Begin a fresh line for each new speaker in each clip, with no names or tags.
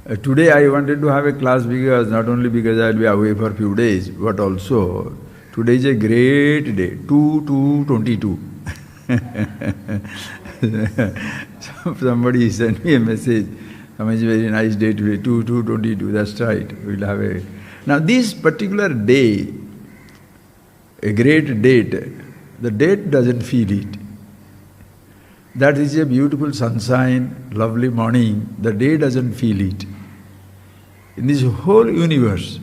Today I wanted to have a class because not only because I will be away for a few days, but also today is a great day, 2/2/22. Somebody sent me a message. It's a very nice day today, 2/2/22. That's right. We'll have a. Now this particular day, a great date, the date doesn't feel it. That is a beautiful sunshine, lovely morning. The day doesn't feel it. In this whole universe,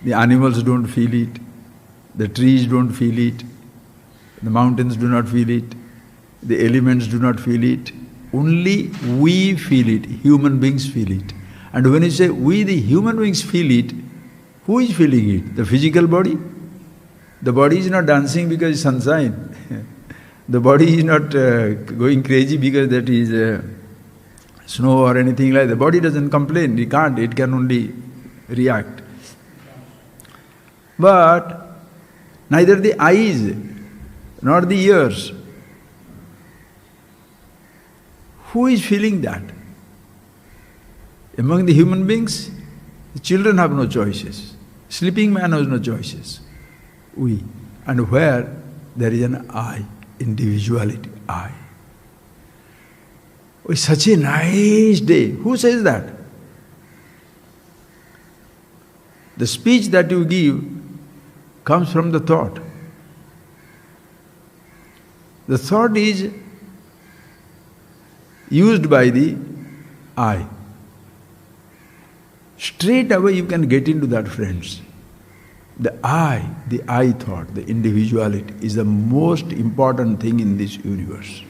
the animals don't feel it, the trees don't feel it, the mountains do not feel it, the elements do not feel it. Only we feel it, human beings feel it. And when you say we the human beings feel it, who is feeling it? The physical body? The body is not dancing because it's sunshine. The body is not going crazy because that is snow or anything like that. The body doesn't complain, it can't, it can only react. But neither the eyes nor the ears. Who is feeling that? Among the human beings, the children have no choices. Sleeping man has no choices. We. And where there is an I, individuality, I. Oh, it's such a nice day. Who says that? The speech that you give comes from the thought. The thought is used by the I. Straight away you can get into that, friends. The I thought, the individuality is the most important thing in this universe.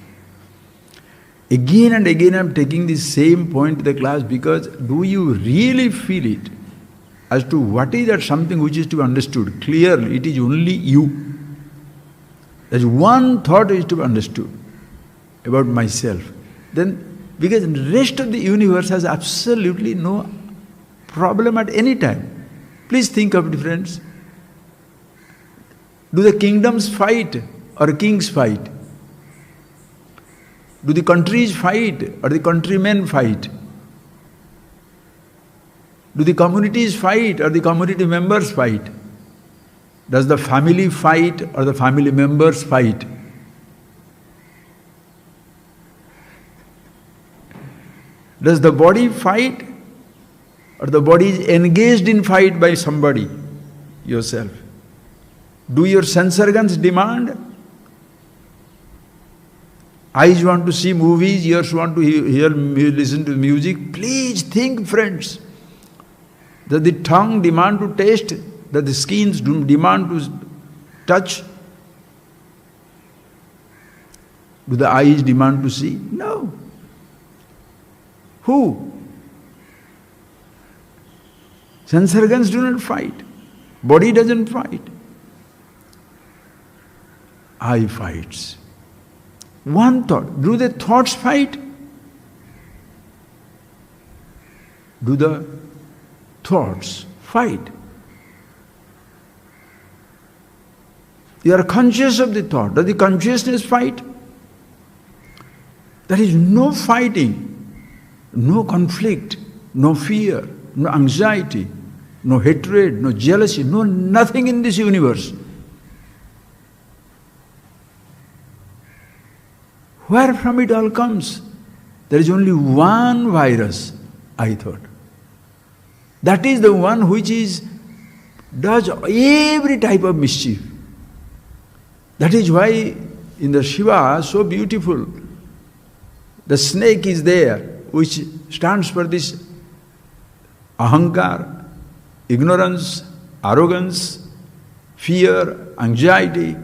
Again and again I am taking the same point to the class because do you really feel it as to what is that something which is to be understood? Clearly, it is only you. There's one thought is to be understood about myself. Then, because the rest of the universe has absolutely no problem at any time. Please think of it, friends. Do the kingdoms fight or kings fight? Do the countries fight or the countrymen fight? Do the communities fight or the community members fight? Does the family fight or the family members fight? Does the body fight or the body is engaged in fight by somebody? Yourself. Do your sense organs demand? Eyes want to see movies, ears want to listen to music. Please think, friends. Does the tongue demand to taste? Does the skins demand to touch? Do the eyes demand to see? No. Who? Sense organs do not fight. Body doesn't fight. Eye fights. One thought. Do the thoughts fight? Do the thoughts fight? You are conscious of the thought. Does the consciousness fight? There is no fighting, no conflict, no fear, no anxiety, no hatred, no jealousy, no nothing in this universe. Where from it all comes? There is only one virus, I thought. That is the one which does every type of mischief. That is why in the Shiva, so beautiful, the snake is there, which stands for this ahankar, ignorance, arrogance, fear, anxiety.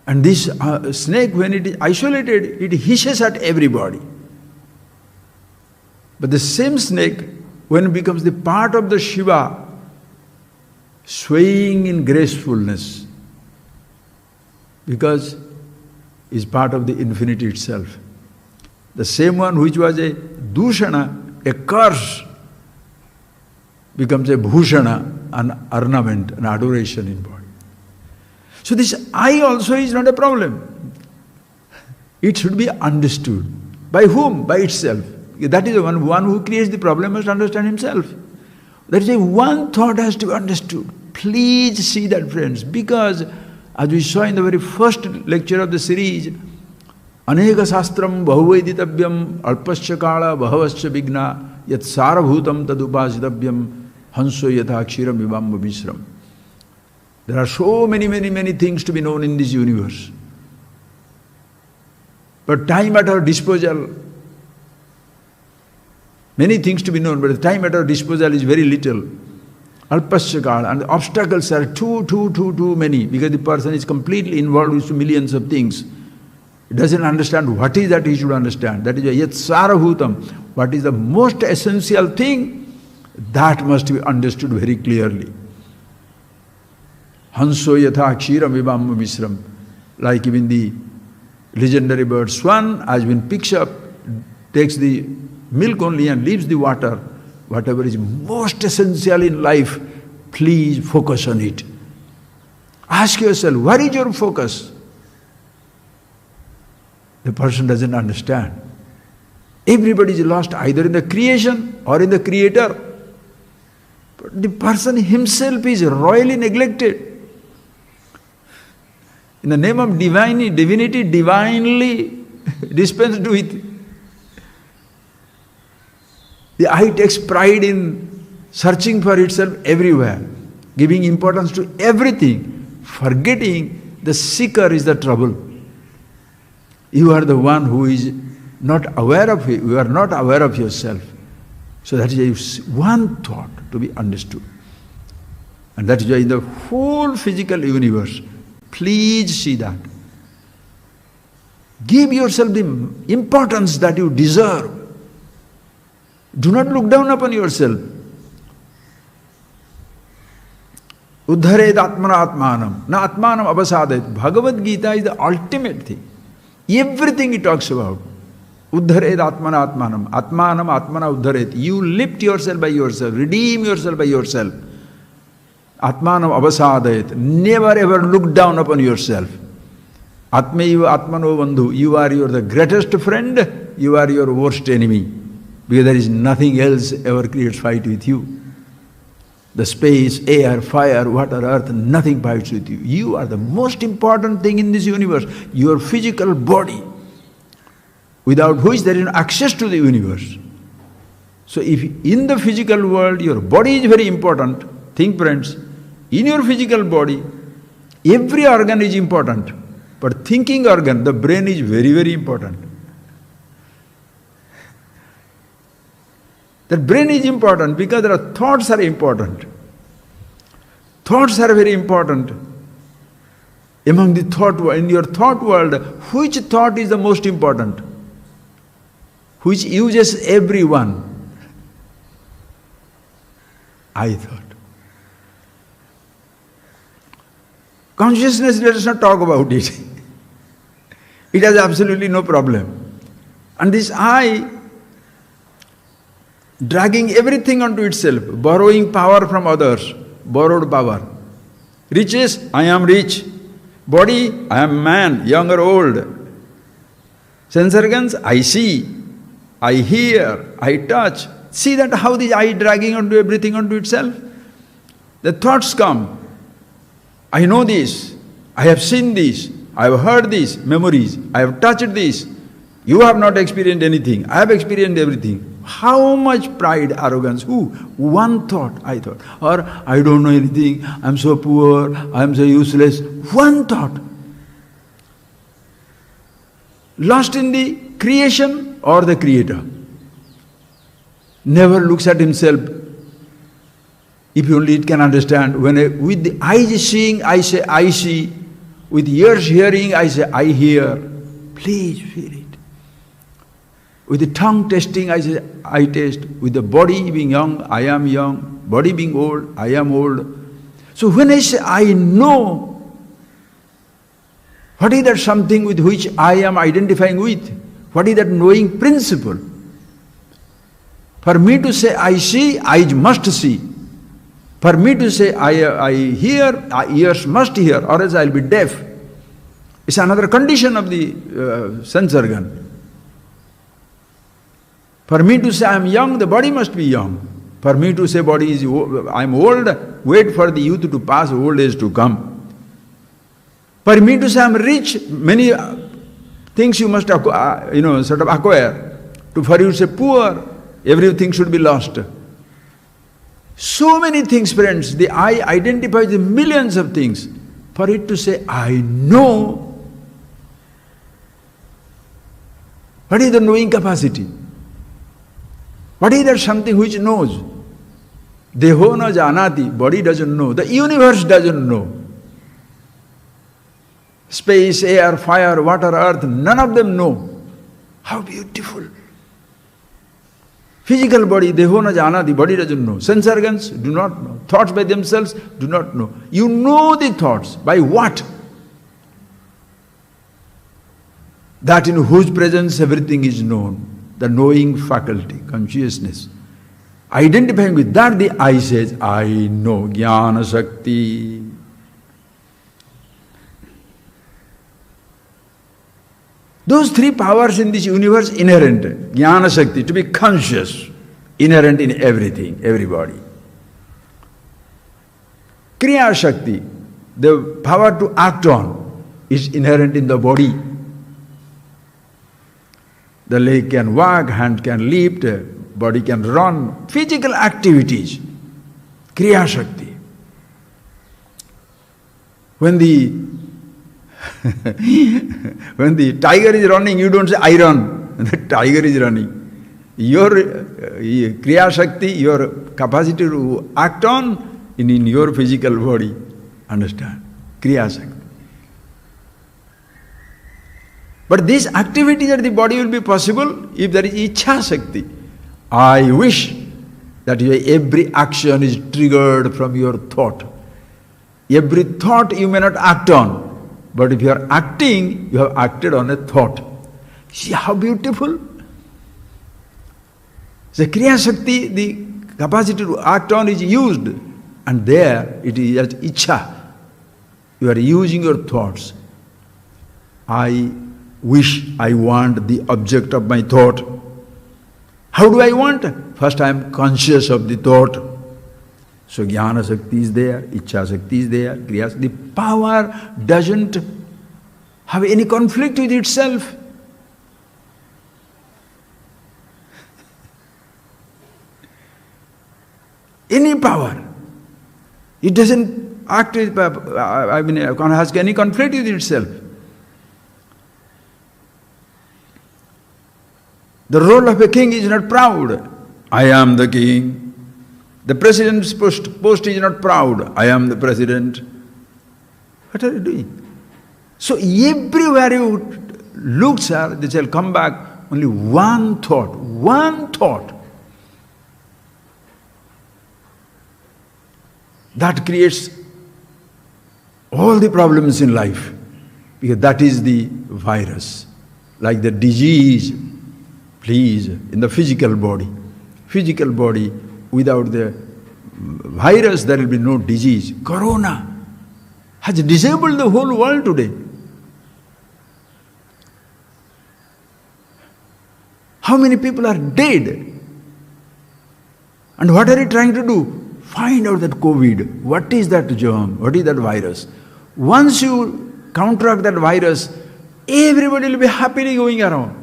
And this snake, when it is isolated, it hisses at everybody. But the same snake, when it becomes the part of the Shiva, swaying in gracefulness, because is part of the infinity itself. The same one which was a dushana, a curse, becomes a bhushana, an ornament, an adoration in body. So this I also is not a problem. It should be understood. By whom? By itself. That is the one who creates the problem must understand himself. That is why one thought has to be understood. Please see that, friends, because as we saw in the very first lecture of the series, Aneka Sastram Bahuveditabhyam Alpasya Kala Bahavasya Vigna Yat Sarabhutam Tadupasitavyam Hanso Yatha Akshiram Vivamba Misram. There are so many things to be known in this universe. But time at our disposal, many things to be known, but the time at our disposal is very little. Alpasya Kala, and the obstacles are too many, because the person is completely involved with millions of things. He doesn't understand what is that he should understand. That is why Yat Sarabhutam, what is the most essential thing, that must be understood very clearly. Hanso Yatha Akshiram Vivamba Misram. Like even the legendary bird swan has been picked up, takes the milk only and leaves the water. Whatever is most essential in life, please focus on it. Ask yourself, where is your focus? The person doesn't understand. Everybody is lost either in the creation or in the creator. But the person himself is royally neglected. In the name of divinity, divinely dispensed with. The eye takes pride in searching for itself everywhere, giving importance to everything, forgetting the seeker is the trouble. You are the one who is not aware of it, you are not aware of yourself. So that is one thought to be understood. And that is why in the whole physical universe, please see that. Give yourself the importance that you deserve. Do not look down upon yourself. Uddharet atmana atmanam, na atmanam abasadet. Bhagavad Gita is the ultimate thing. Everything it talks about. Uddharet atmana atmanam. Atmanam atmana uddharet. You lift yourself by yourself, redeem yourself by yourself. Atmanam abasadet. Never ever look down upon yourself. Atmaiva atmano bandhu. You are the greatest friend, you are your worst enemy. Because there is nothing else ever creates fight with you. The space, air, fire, water, earth, nothing fights with you. You are the most important thing in this universe. Your physical body, without which there is no access to the universe. So if in the physical world your body is very important, think friends, in your physical body, every organ is important. But thinking organ, the brain is very important. The brain is important because there are thoughts are important. Thoughts are very important. Among the thought world, in your thought world, which thought is the most important? Which uses everyone? I thought. Consciousness, let us not talk about it. It has absolutely no problem. And this I, dragging everything onto itself, borrowing power from others, borrowed power. Riches, I am rich. Body, I am man, young or old. Sense organs, I see, I hear, I touch. See that how the eye dragging onto everything onto itself? The thoughts come. I know this, I have seen this, I have heard this, memories, I have touched this. You have not experienced anything, I have experienced everything. How much pride, arrogance, who? One thought, I thought. Or, I don't know anything, I'm so poor, I'm so useless. One thought. Lost in the creation or the creator. Never looks at himself. If only it can understand. With the eyes seeing, I say, I see. With ears hearing, I say, I hear. Please feel it. With the tongue tasting, I say, I taste. With the body being young, I am young. Body being old, I am old. So when I say, I know, what is that something with which I am identifying with? What is that knowing principle? For me to say, I see, eyes must see. For me to say, I hear, ears must hear, or else I will be deaf. It's another condition of the sense organ. For me to say I am young, the body must be young. For me to say body is I am old, wait for the youth to pass, old age to come. For me to say I am rich, many things you must sort of acquire. For you to say poor, everything should be lost. So many things, friends. The I identifies the millions of things. For it to say, I know, what is the knowing capacity? What is that something which knows? Deho na janati, body doesn't know. The universe doesn't know. Space, air, fire, water, earth, none of them know. How beautiful. Physical body, deho na janati, body doesn't know. Sense organs do not know. Thoughts by themselves do not know. You know the thoughts. By what? That in whose presence everything is known. The knowing faculty, consciousness. Identifying with that, the I says, I know. Jnana Shakti. Those three powers in this universe inherent. Jnana Shakti, to be conscious, inherent in everything, everybody. Kriya Shakti, the power to act on, is inherent in the body. The leg can walk, hand can leap, body can run. Physical activities, Kriya Shakti. When the tiger is running, you don't say, I run. The tiger is running. Your Kriya Shakti, your capacity to act on in your physical body. Understand? Kriya Shakti. But these activities at the body will be possible if there is Ichha Shakti. I wish that every action is triggered from your thought. Every thought you may not act on. But if you are acting, you have acted on a thought. See how beautiful? The Kriya Shakti, the capacity to act on is used. And there it is as Ichha. You are using your thoughts. I wish, I want the object of my thought. How do I want? First I am conscious of the thought. So Jnana Shakti is there, Ichha Shakti is there, Kriya Shakti. The power doesn't have any conflict with itself. Any power. It doesn't act with, has any conflict with itself. The role of a king is not proud. I am the king. The president's post is not proud. I am the president. What are you doing? So everywhere you look, sir, they shall come back only one thought. One thought. That creates all the problems in life. Because that is the virus. Like the disease, please, in the physical body. Physical body, without the virus, there will be no disease. Corona has disabled the whole world today. How many people are dead? And what are you trying to do? Find out that COVID. What is that germ? What is that virus? Once you counteract that virus, everybody will be happily going around.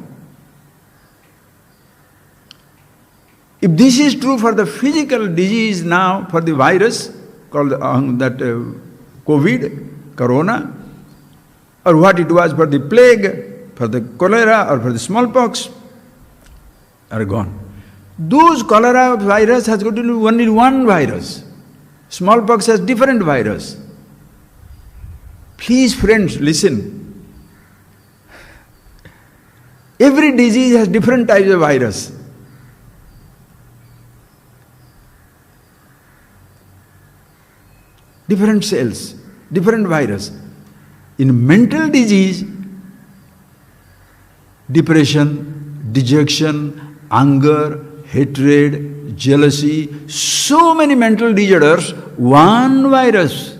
If this is true for the physical disease now, for the virus called COVID, corona, or what it was for the plague, for the cholera, or for the smallpox, are gone. Those cholera virus has got only one virus. Smallpox has different virus. Please, friends, listen. Every disease has different types of virus. Different cells, different virus. In mental disease, depression, dejection, anger, hatred, jealousy, so many mental disorders, one virus.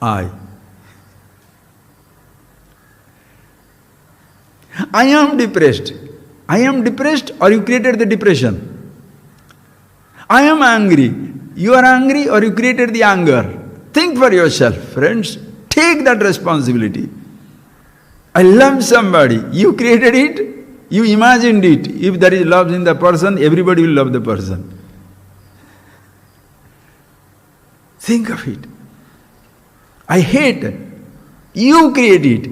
I am depressed. I am depressed or you created the depression? I am angry. You are angry or you created the anger? Think for yourself, friends. Take that responsibility. I love somebody. You created it. You imagined it. If there is love in the person, everybody will love the person. Think of it. I hate. You create it.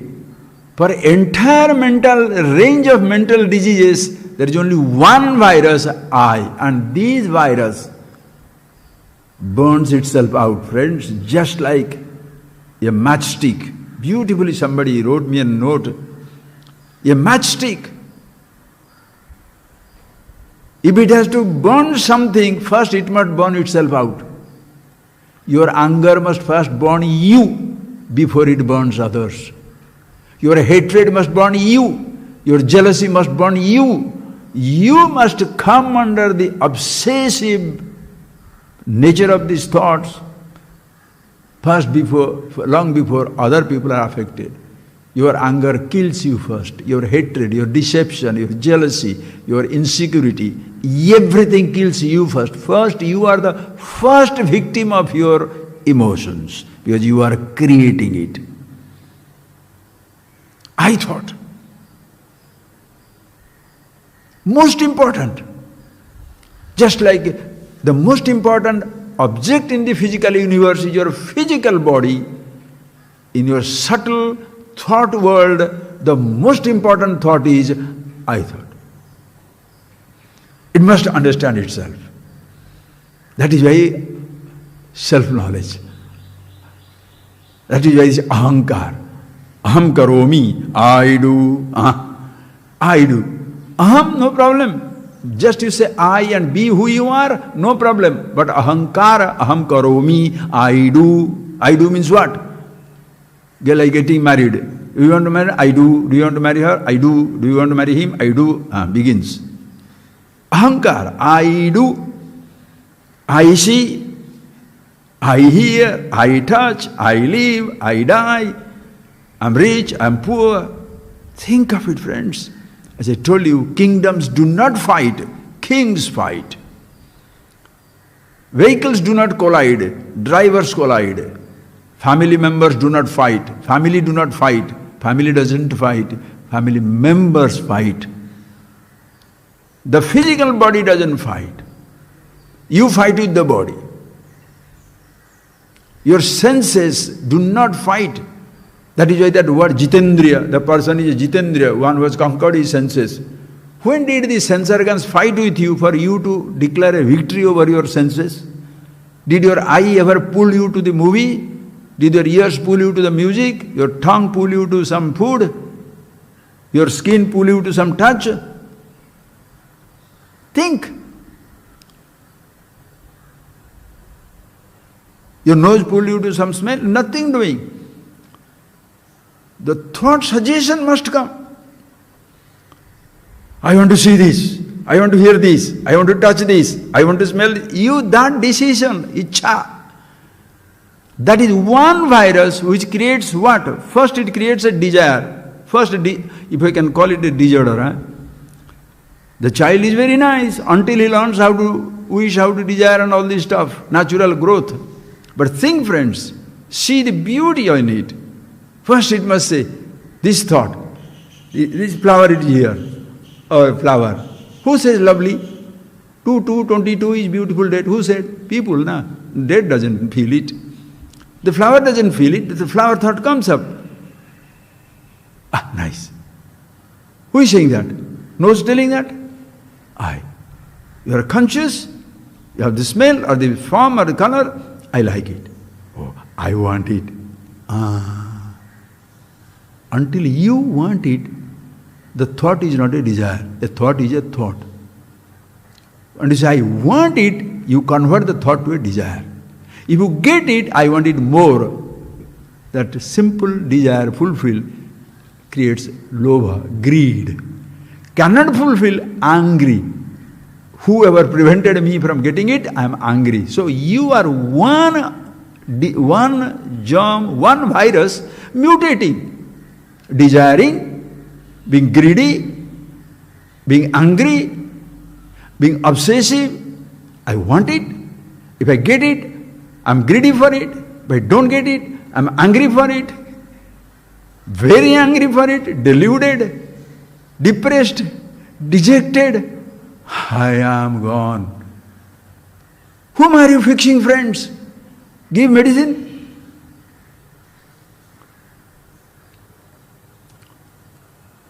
For entire mental range of mental diseases, there is only one virus, I. And this virus burns itself out, friends, just like a matchstick. Beautifully somebody wrote me a note. A matchstick. If it has to burn something, first it must burn itself out. Your anger must first burn you before it burns others. Your hatred must burn you. Your jealousy must burn you. You must come under the obsessive nature of these thoughts first long before other people are affected. Your anger kills you first. Your hatred, your deception, your jealousy, your insecurity, everything kills you first. First, you are the first victim of your emotions because you are creating it. I thought. Most important. Just like the most important object in the physical universe is your physical body, in your subtle thought world, the most important thought is I thought. It must understand itself. That is why self-knowledge. That is why it's ahankar. Aham karomi, I do, I do. Aham, no problem. Just you say I and be who you are, no problem. But ahankara, aham karomi, I do. I do means what? Like getting married. Do you want to marry? I do. Do you want to marry her? I do. Do you want to marry him? I do. Begins. Ahankar, I do. I see. I hear. I touch. I live. I die. I'm rich. I'm poor. Think of it, friends. As I told you, kingdoms do not fight. Kings fight. Vehicles do not collide. Drivers collide. Family members do not fight. Family do not fight. Family doesn't fight. Family members fight. The physical body doesn't fight. You fight with the body. Your senses do not fight. That is why that word Jitendriya, the person is a Jitendriya, one who has conquered his senses. When did the sense organs fight with you for you to declare a victory over your senses? Did your eye ever pull you to the movie? Did your ears pull you to the music? Your tongue pull you to some food? Your skin pull you to some touch? Think. Your nose pull you to some smell? Nothing doing. The thought suggestion must come. I want to see this. I want to hear this. I want to touch this. I want to smell this. You, that decision, ichha. That is one virus which creates what? First it creates a desire. First, if I can call it a disorder. The child is very nice until he learns how to wish, how to desire and all this stuff. Natural growth. But think, friends, see the beauty in it. First it must say, this thought, this flower is here, or flower. Who says lovely? 22 is beautiful date. Who said? People, na? Date doesn't feel it. The flower doesn't feel it, the flower thought comes up. Nice. Who is saying that? Nose telling that? I. You are conscious, you have the smell or the form or the color, I like it. Oh, I want it. Until you want it, the thought is not a desire. A thought is a thought. And you say, I want it, you convert the thought to a desire. If you get it, I want it more. That simple desire fulfilled creates lobha, greed. Cannot fulfill, angry. Whoever prevented me from getting it, I am angry. So you are one germ, one virus mutating. Desiring, being greedy, being angry, being obsessive. I want it. If I get it, I'm greedy for it. If I don't get it, I'm angry for it. Very angry for it, deluded, depressed, dejected. I am gone. Whom are you fixing, friends? Give medicine.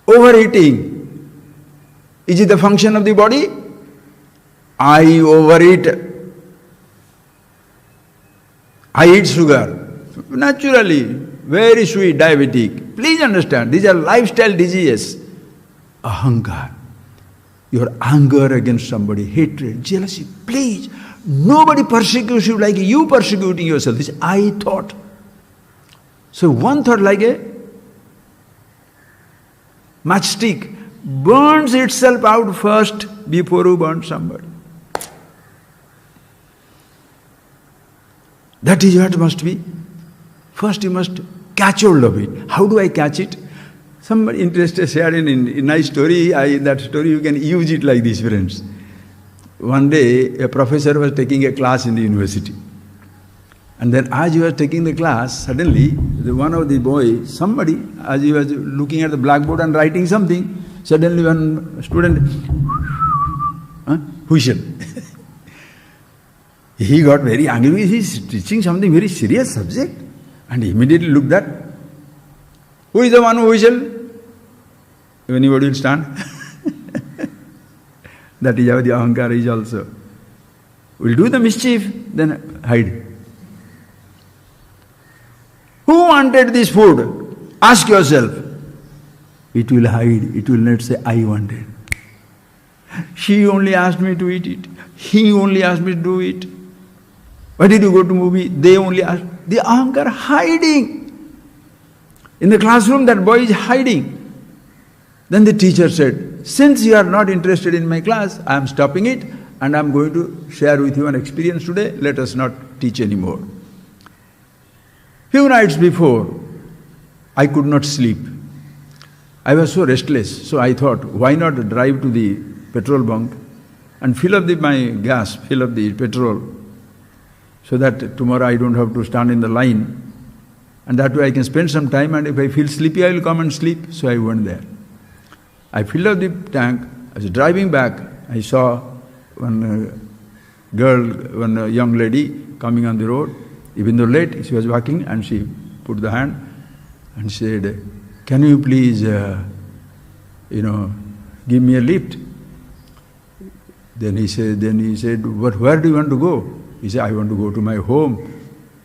Overeating. Is it the function of the body? I overeat. I eat sugar. Naturally, very sweet, diabetic. Please understand, these are lifestyle diseases. Ahankar. Your anger against somebody, hatred, jealousy. Please, nobody persecutes you like you persecuting yourself. This I thought. So one thought like a matchstick burns itself out first before you burn somebody. That is what must be. First you must catch hold of it. How do I catch it? Somebody interested shared in a nice story. That story you can use it like this, friends. One day a professor was taking a class in the university. And then as he was taking the class, suddenly one of the boys, somebody, as he was looking at the blackboard and writing something, suddenly one student whistled. He got very angry. He's teaching something very serious subject. And he immediately looked at, who is the one who whistled? Anybody will stand? That is how the ahankara is also. Will do the mischief, then hide. Who wanted this food? Ask yourself. It will hide. It will not say, I wanted. She only asked me to eat it. He only asked me to do it. Why did you go to movie? They only asked. The ahankara hiding. In the classroom, that boy is hiding. Then the teacher said, since you are not interested in my class, I am stopping it and I am going to share with you an experience today. Let us not teach anymore. Few nights before, I could not sleep. I was so restless, so I thought, why not drive to the petrol bunk and fill up fill up the petrol, so that tomorrow I don't have to stand in the line, and that way I can spend some time, and if I feel sleepy, I will come and sleep. So I went there. I filled up the tank. I was driving back. I saw one young lady coming on the road. Even though late, she was walking and she put the hand and said, can you please, give me a lift? Then he said, but where do you want to go? He said, I want to go to my home.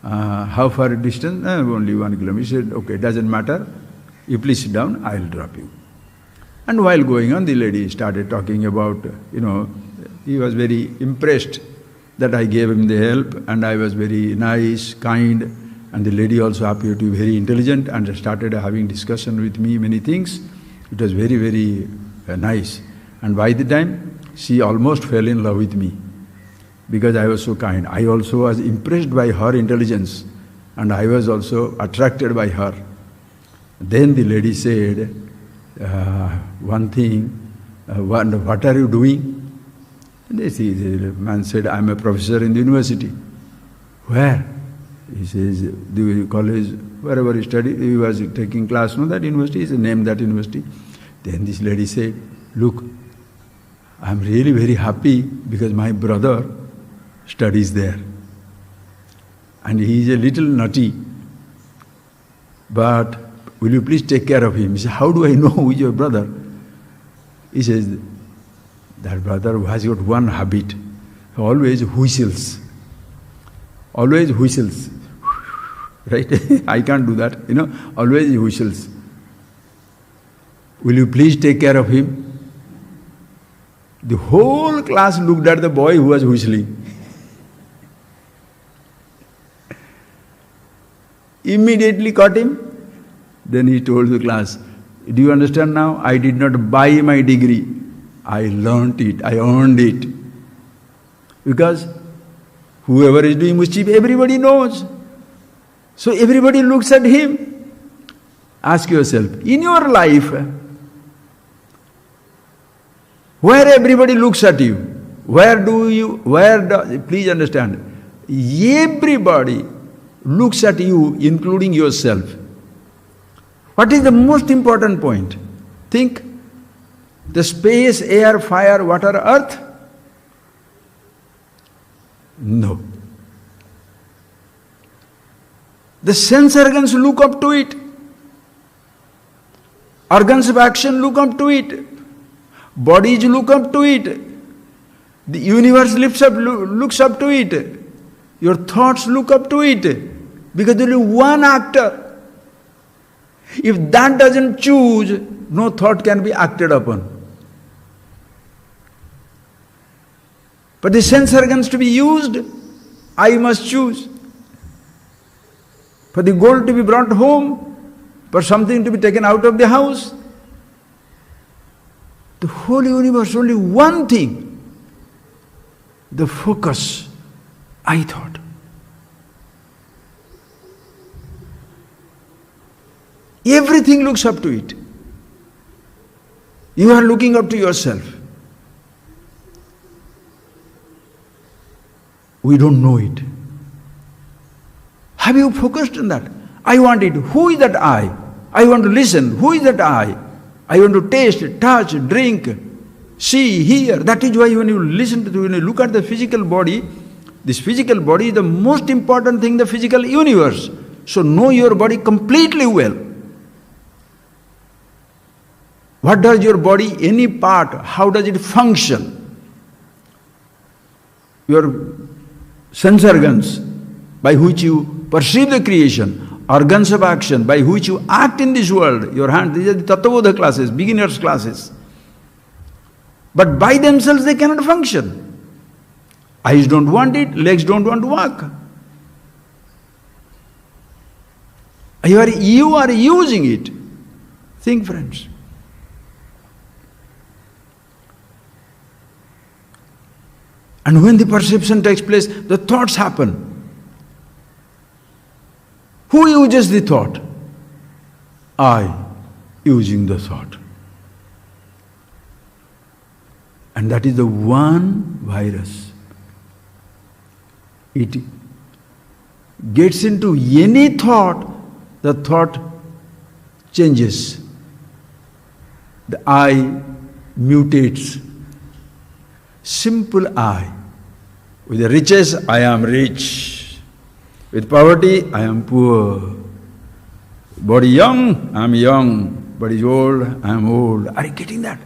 How far a distance? Only 1 kilometer. He said, okay, doesn't matter. You please sit down, I will drop you. And while going on, the lady started talking about, he was very impressed that I gave him the help, and I was very nice, kind, and the lady also appeared to be very intelligent and started having discussion with me, many things. It was very, very nice. And by the time, she almost fell in love with me, because I was so kind. I also was impressed by her intelligence, and I was also attracted by her. Then the lady said, one thing, what are you doing? And the man said, I am a professor in the university. Where? He says, the college, wherever he studied, he was taking class, that university, is named that university. Then this lady said, look, I am really very happy because my brother studies there. And he is a little naughty. But will you please take care of him? He said, how do I know who is your brother? He says, that brother has got one habit, always whistles. Always whistles. Right? I can't do that, always he whistles. Will you please take care of him? The whole class looked at the boy who was whistling. Immediately caught him. Then he told the class, do you understand now? I did not buy my degree. I learnt it, I earned it. Because whoever is doing mischief, everybody knows. So everybody looks at him. Ask yourself, in your life, where everybody looks at you. Please understand, everybody looks at you, including yourself. What is the most important point? Think. The space, air, fire, water, earth? No. The sense organs look up to it. Organs of action look up to it. Bodies look up to it. The universe looks up to it. Your thoughts look up to it. Because there is one actor. If that doesn't choose, no thought can be acted upon. But the sense organs to be used, I must choose. For the gold to be brought home, for something to be taken out of the house. The whole universe, only one thing. The focus, I thought. Everything looks up to it. You are looking up to yourself. We don't know it. Have you focused on that? I want it. Who is that I? I want to listen. Who is that I? I want to taste, touch, drink, see, hear. That is why when you when you look at the physical body, this physical body is the most important thing in the physical universe. So know your body completely well. What does your body, any part, how does it function? Your sense organs by which you perceive the creation, organs of action by which you act in this world, your hand, these are the Tattvabodha classes, beginners classes. But by themselves they cannot function. Eyes don't want it, legs don't want to walk. You are using it. Think, friends. And when the perception takes place, the thoughts happen. Who uses the thought? I using the thought. And that is the one virus. It gets into any thought, the thought changes. The I mutates. Simple I. With the riches, I am rich. With poverty, I am poor. Body young, I am young. Body old, I am old. Are you getting that?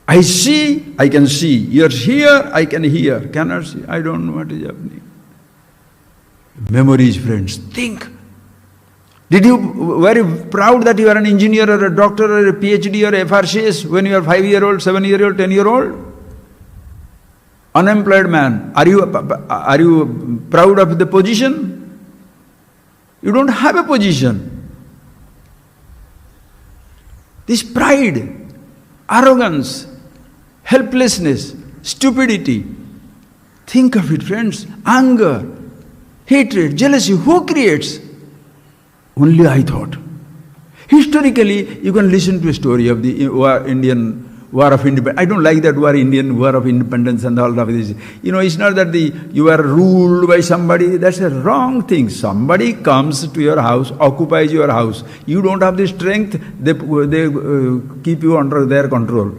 I see, I can see. Ears hear, I can hear. Cannot see, I don't know what is happening. Memories, friends. Think. Were you proud that you are an engineer or a doctor or a PhD or a FRCS when you are 5-year-old, 7-year-old, 10-year-old? Unemployed man, are you proud of the position? You don't have a position. This pride, arrogance, helplessness, stupidity, think of it, friends. Anger, hatred, jealousy, who creates? Only I thought. Historically, you can listen to a story of the Indian War of Independence. I don't like that word, Indian War of Independence and all of this. It's not that you are ruled by somebody. That's a wrong thing. Somebody comes to your house, occupies your house. You don't have the strength, they keep you under their control.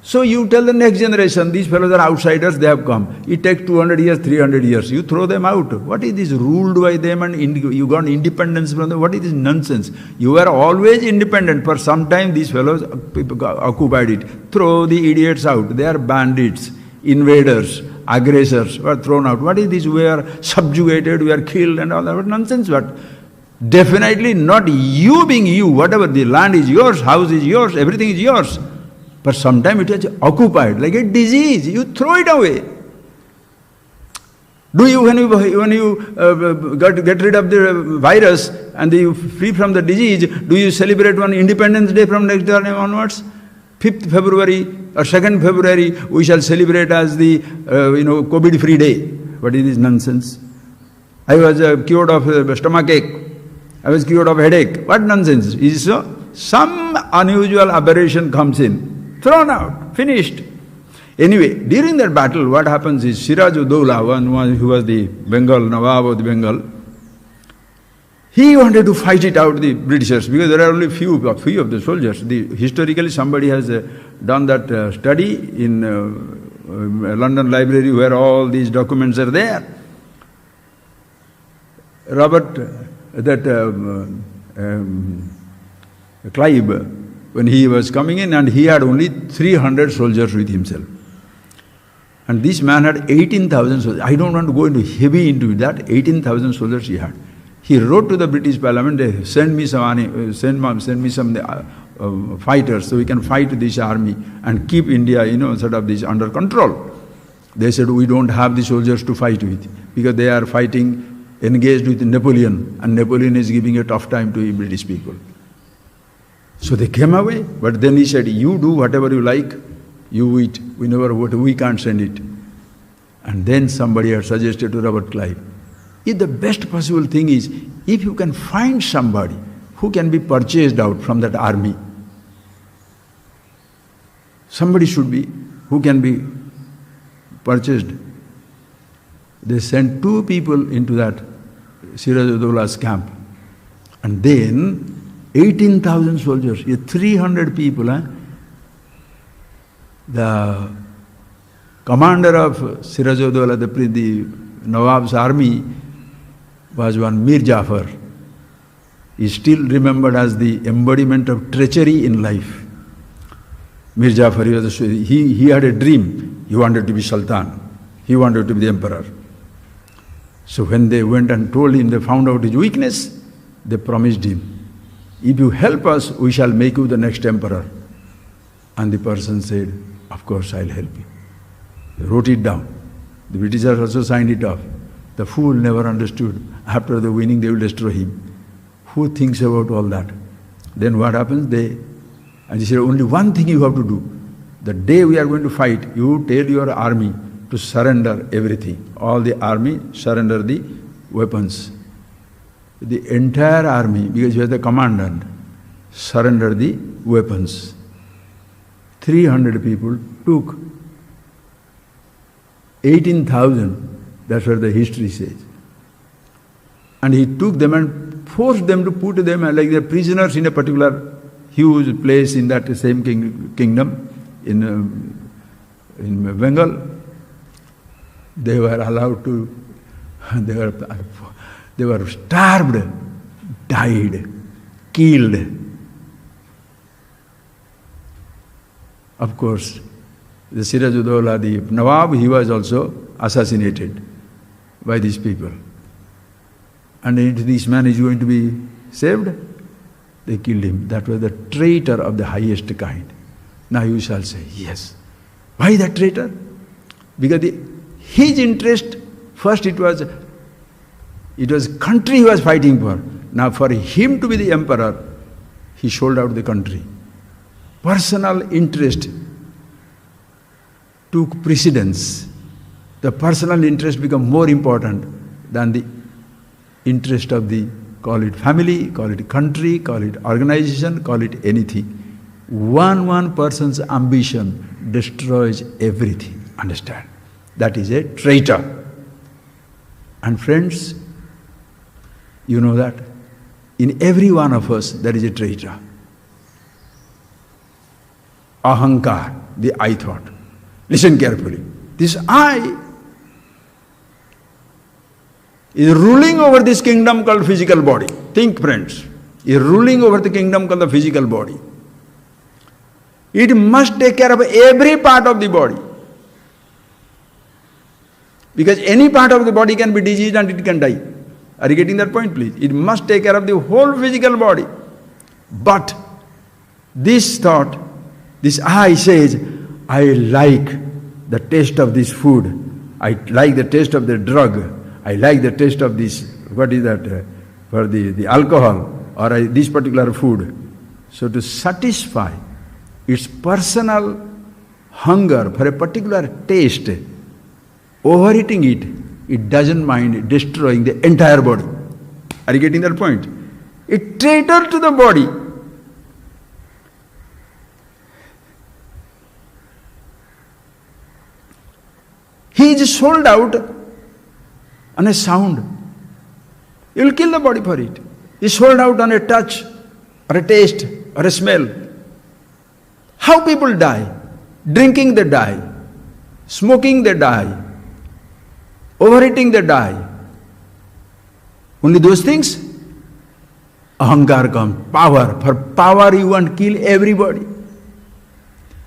So you tell the next generation, these fellows are outsiders, they have come. It takes 200 years, 300 years. You throw them out. What is this ruled by them and you got independence from them? What is this nonsense? You were always independent. For some time these fellows occupied it. Throw the idiots out. They are bandits, invaders, aggressors were thrown out. What is this? We are subjugated, we are killed and all that. What nonsense? What? Definitely not you being you. Whatever, the land is yours, house is yours, everything is yours. But sometimes it is occupied, like a disease. You throw it away. Do you, when you get rid of the virus and you free from the disease, do you celebrate one Independence Day from next day onwards? 5th February or 2nd February, we shall celebrate as the COVID-free day. What is this nonsense? I was cured of stomachache. I was cured of headache. What nonsense? Is so? Some unusual aberration comes in. thrown out, finished. Anyway, during that battle, what happens is Siraj-ud-Dowla, who was the Bengal, Nawab of the Bengal, he wanted to fight it out, the Britishers, because there are only few of the soldiers. Historically, somebody has done that study in London Library where all these documents are there. Clive, when he was coming in, and he had only 300 soldiers with himself. And this man had 18,000 soldiers. I don't want to go into that. 18,000 soldiers he had. He wrote to the British Parliament, send me some fighters so we can fight this army and keep India, sort of this under control. They said, we don't have the soldiers to fight with because they are fighting, engaged with Napoleon, and Napoleon is giving a tough time to British people. So they came away, but then he said, you do whatever you like, you eat, we can't send it. And then somebody had suggested to Robert Clive, if the best possible thing is, if you can find somebody who can be purchased out from that army, somebody should be, who can be purchased. They sent 2 people into that Siraj-ud-Dowla's camp. And then 18,000 soldiers, 300 people, the commander of Siraj-ud-Dowla, the Nawab's army, was one Mir Jafar. He is still remembered as the embodiment of treachery in life. Mir Jafar, he had a dream. He wanted to be Sultan. He wanted to be the emperor. So when they went and told him, they found out his weakness, they promised him, if you help us, we shall make you the next emperor. And the person said, of course I'll help you. They wrote it down. The Britishers also signed it off. The fool never understood. After the winning, they will destroy him. Who thinks about all that? Then what happens? And he said, only one thing you have to do. The day we are going to fight, you tell your army to surrender everything. All the army surrender the weapons. The entire army, because he was the commandant, surrender the weapons. 300 people took 18,000. That's what the history says. And he took them and forced them to put them like they're prisoners in a particular huge place in that same kingdom in Bengal. They were allowed to, they were starved, died, killed. Of course, the Siraj-ud-Dowla, the Nawab, he was also assassinated by these people. And this man is going to be saved? They killed him. That was the traitor of the highest kind. Now you shall say, yes. Why that traitor? Because his interest, first it was country he was fighting for. Now for him to be the emperor, he sold out the country. Personal interest took precedence. The personal interest became more important than the interest of the, call it family, call it country, call it organization, call it anything. One person's ambition destroys everything. Understand? That is a traitor. And friends, you know that in every one of us there is a traitor. Ahankar, the I thought. Listen carefully. This I is ruling over this kingdom called physical body. Think, friends. Is ruling over the kingdom called the physical body. It must take care of every part of the body. Because any part of the body can be diseased and it can die. Are you getting that point, please? It must take care of the whole physical body. But this thought, this I says, I like the taste of this food. I like the taste of the drug. I like the taste of this, what is that, for the alcohol or this particular food. So to satisfy its personal hunger for a particular taste, overeating it doesn't mind destroying the entire body. Are you getting that point? It traitor to the body. he is sold out on a sound. You will kill the body for it. He is sold out on a touch, or a taste, or a smell. How people die? Drinking they die, smoking they die, overeating they die. Only those things? Ahankar comes, power. For power you want to kill everybody.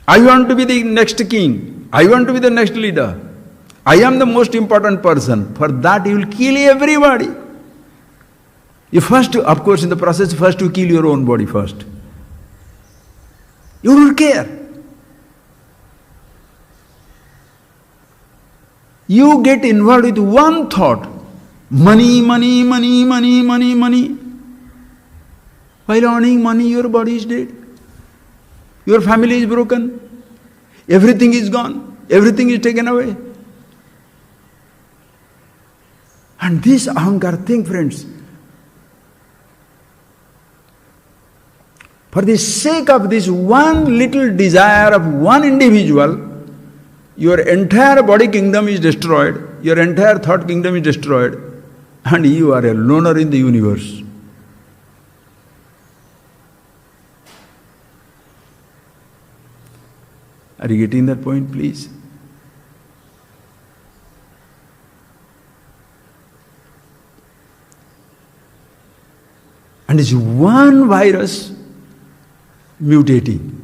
I want to be the next king. I want to be the next leader. I am the most important person. For that you will kill everybody. You first, of course, in the process, first you kill your own body first. You don't care. You get involved with one thought. Money, money, money, money, money, money. While earning money, your body is dead. Your family is broken. Everything is gone. Everything is taken away. And this ahankar thing, friends, for the sake of this one little desire of one individual, your entire body kingdom is destroyed, your entire thought kingdom is destroyed, and you are a loner in the universe. Are you getting that point, please? And it's one virus mutating.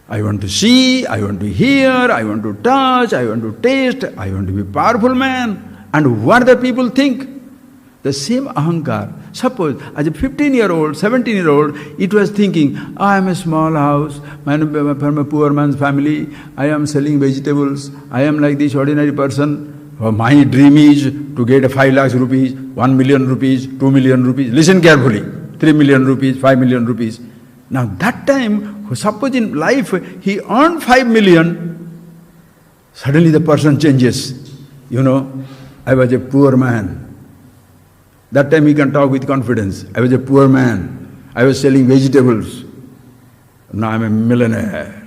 I want to see, I want to hear, I want to touch, I want to taste, I want to be a powerful man. And what the people think? The same ahankar. Suppose as a 15-year-old, 17-year-old, it was thinking, I am a small house, from a poor man's family, I am selling vegetables, I am like this ordinary person. My dream is to get 5 lakhs rupees, 1 million rupees, 2 million rupees. Listen carefully, 3 million rupees, 5 million rupees. Now that time, suppose in life he earned 5 million, suddenly the person changes. You know, I was a poor man. That time he can talk with confidence. I was a poor man. I was selling vegetables. Now I'm a millionaire.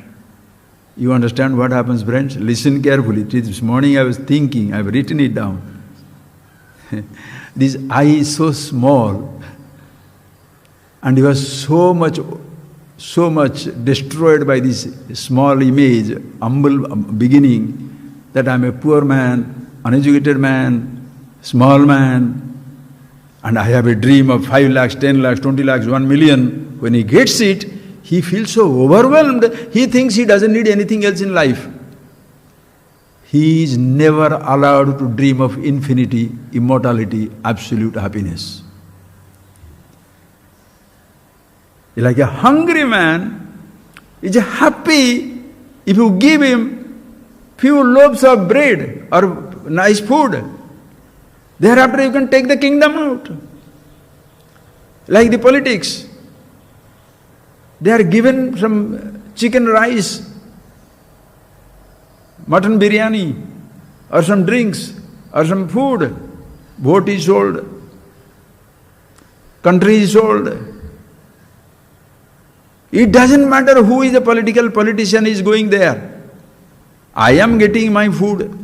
You understand what happens, friends? Listen carefully. This morning I was thinking, I've written it down. This I is so small, and he was so much destroyed by this small image, humble beginning, that I'm a poor man, uneducated man, small man, and I have a dream of 5 lakhs, 10 lakhs, 20 lakhs, 1 million. When he gets it, he feels so overwhelmed, he thinks he doesn't need anything else in life. He is never allowed to dream of infinity, immortality, absolute happiness. Like a hungry man is happy if you give him few loaves of bread or nice food. Thereafter you can take the kingdom out. Like the politics. They are given some chicken rice, mutton biryani, or some drinks, or some food. Vote is sold. Country is sold. It doesn't matter who is the politician is going there. I am getting my food.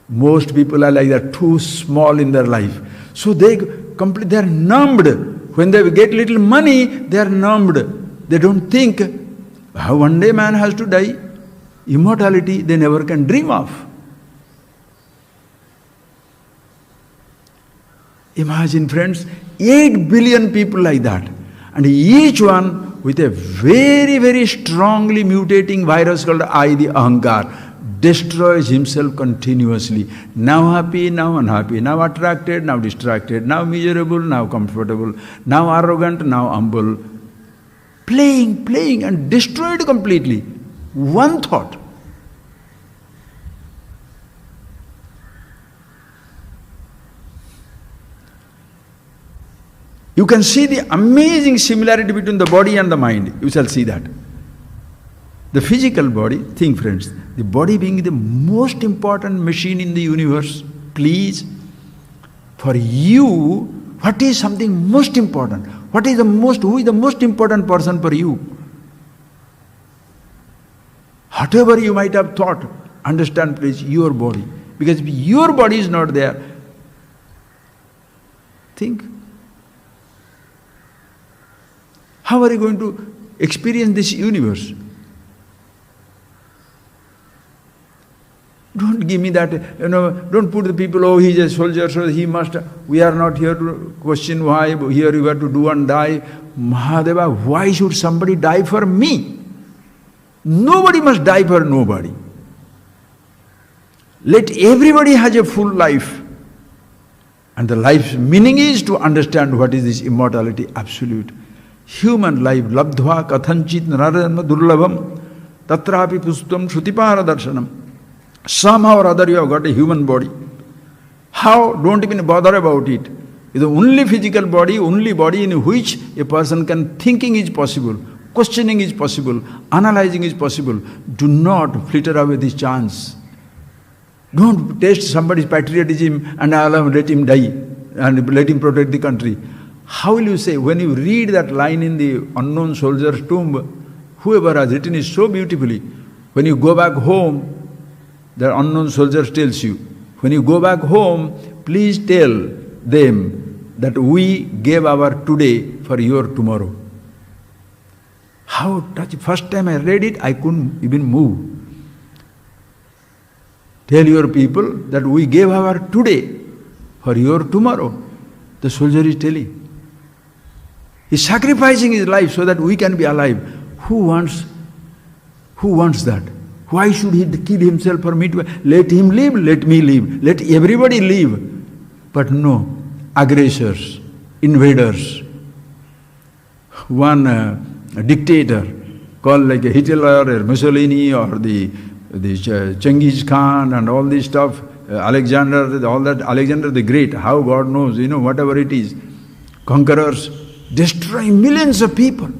Most people are like that, too small in their life. So they are numbed. When they get little money, they are numbed. They don't think, how one day man has to die. Immortality they never can dream of. Imagine, friends, 8 billion people like that. And each one with a very, very strongly mutating virus called I, the ahankar, destroys himself continuously. Now happy, now unhappy, now attracted, now distracted, now miserable, now comfortable, now arrogant, now humble. Playing and destroyed completely. One thought. You can see the amazing similarity between the body and the mind. You shall see that. The physical body, think friends, the body being the most important machine in the universe, please, for you, what is something most important? Who is the most important person for you? Whatever you might have thought, Understand please your body. Because if your body is not there, think. How are you going to experience this universe? Don't give me that, don't put the people, oh, he's a soldier, so he must, we are not here to question why, here you have to do and die. Mahadeva, why should somebody die for me? Nobody must die for nobody. Let everybody have a full life. And the life's meaning is to understand what is this immortality, absolute. Human life, labdhva kathanchit narajanma durlabham, tatrapi pustam shrutipara darshanam. Somehow or other you have got a human body. How? Don't even bother about it. It's the only physical body, only body in which a person can thinking is possible, questioning is possible, analyzing is possible. Do not flitter away this chance. Don't test somebody's patriotism and let him die and let him protect the country. How will you say, when you read that line in the unknown soldier's tomb, whoever has written it so beautifully, when you go back home, the unknown soldier tells you, when you go back home, please tell them that we gave our today for your tomorrow. How touching. First time I read it, I couldn't even move. Tell your people that we gave our today for your tomorrow. The soldier is telling. He's sacrificing his life so that we can be alive. Who wants that? Why should he kill himself for me to... Let him live, let me live, let everybody live. But no, aggressors, invaders. One dictator called like a Hitler or Mussolini or the Genghis Khan and all this stuff, Alexander, all that, Alexander the Great, how God knows, whatever it is. Conquerors destroying millions of people.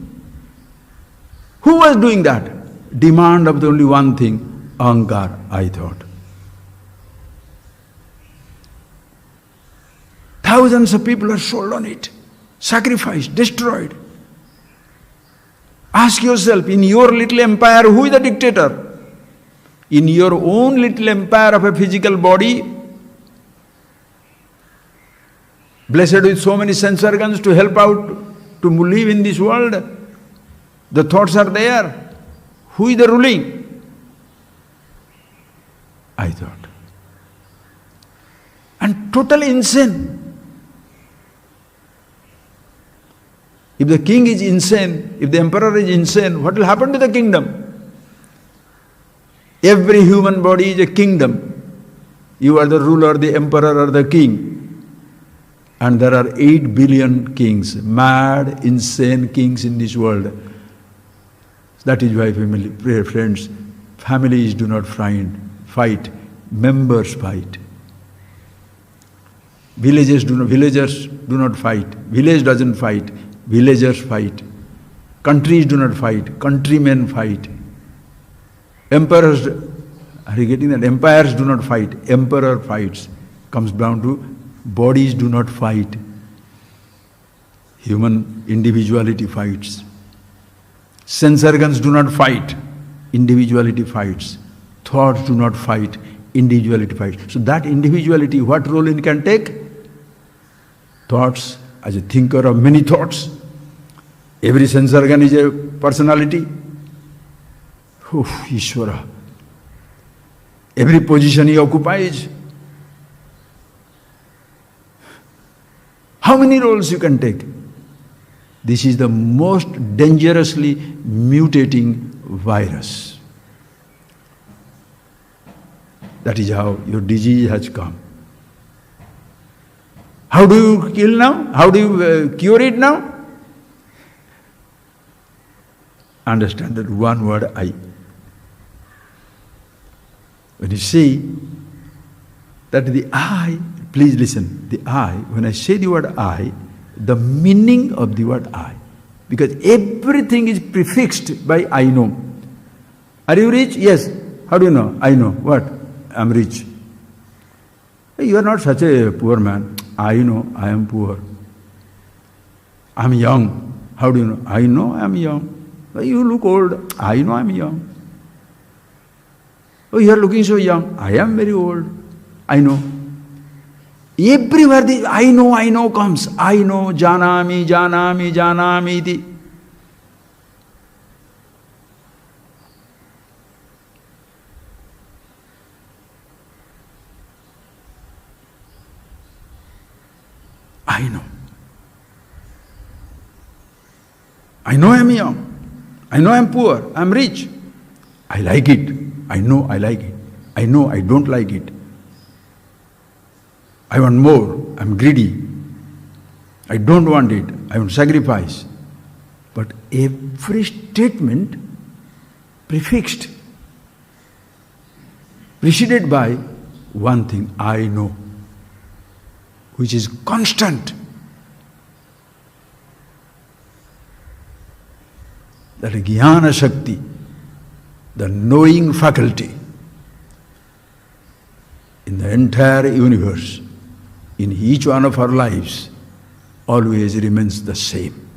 Who was doing that? Demand of the only one thing, ahankar, I thought. Thousands of people are sold on it, sacrificed, destroyed. Ask yourself, in your little empire, who is the dictator? In your own little empire of a physical body, blessed with so many sense organs to help out, to live in this world, the thoughts are there. Who is the ruling? I thought. And totally insane. If the king is insane, if the emperor is insane, what will happen to the kingdom? Every human body is a kingdom. You are the ruler, the emperor or the king. And there are 8 billion kings, mad, insane kings in this world. That is why, friends, families do not fight, members fight. Villagers do not fight. Village doesn't fight, villagers fight. Countries do not fight, countrymen fight. Emperors, are you getting that? Empires do not fight, emperor fights. Comes down to bodies do not fight. Human individuality fights. Sense organs do not fight, individuality fights. Thoughts do not fight, individuality fights. So that individuality, what role it can take? Thoughts, as a thinker of many thoughts. Every sense organ is a personality. Oh, Ishvara. Every position he occupies. How many roles you can take? This is the most dangerously mutating virus. That is how your disease has come. How do you kill now? How do you cure it now? Understand that one word, I. When you see that the I, please listen, the I, when I say the word I, the meaning of the word I, because everything is prefixed by I know. Are you rich? Yes. How do you know? I know. What? I am rich. You are not such a poor man. I know I am poor. I am young. How do you know? I know I am young. You look old. I know I am young. Oh, you are looking so young. I am very old. I know. Everywhere the I know comes. I know, janami, janami, janami iti. I know. I know I am young. I know I am poor. I am rich. I like it. I know I like it. I know I don't like it. I want more. I am greedy. I don't want it. I want sacrifice. But every statement prefixed, preceded by one thing, I know, which is constant. That jnana shakti, the knowing faculty in the entire universe, in each one of our lives, always remains the same.